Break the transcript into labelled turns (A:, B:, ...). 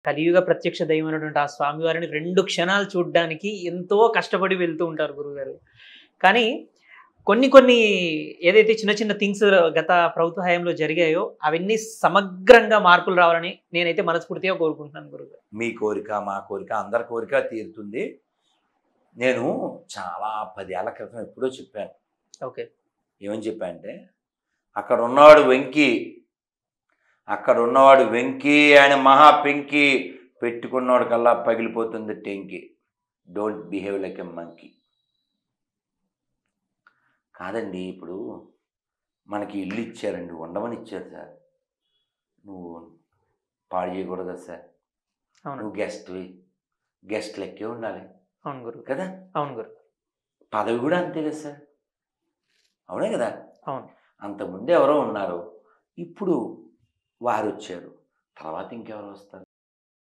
A: కలియుగ ప్రత్యక్ష దైవమైనటువంటి ఆ స్వామివారిని 2 క్షణాలు చూడ్డానికి ఎంతో కష్టపడి వెళ్తూ ఉంటారు గురువుగారు. కానీ కొన్ని కొన్ని ఏదైతే చిన్న చిన్న థింగ్స్ గత ప్రభుత్వ హయాంలో జరిగాయో అవన్నీ సమగ్రంగా మార్పులు రావాలని నేనైతే మనస్ఫూర్తిగా కోరుకుంటున్నాను గురువుగారు.
B: మీ కోరిక, మా కోరిక, అందరి కోరిక తీరుతుంది. నేను చాలా 10 ఏళ్ల క్రితం ఎప్పుడో చెప్పాను.
A: ఓకే.
B: ఏమని చెప్పా అంటే, అక్కడున్నవాడు వెంకీ ఆయన మహా పెంకి, పెట్టుకున్నవాడు కల్లా పగిలిపోతుంది టెంకి. Don't behave like a monkey. కాదండి, ఇప్పుడు మనకి ఇల్లు ఇచ్చారండి, ఉండమని ఇచ్చారు సార్. నువ్వు పాడు చేయకూడదు కదా సార్.
A: అవును.
B: నువ్వు గెస్ట్ లెక్కే ఉండాలి
A: అవును గురువు.
B: కదా.
A: అవును గురు.
B: పదవి కూడా అంతే కదా సార్. అవునే కదా.
A: అవును.
B: అంతకుముందు ఎవరో ఉన్నారు, ఇప్పుడు వారు వచ్చారు, తర్వాత ఇంకెవరు వస్తారు.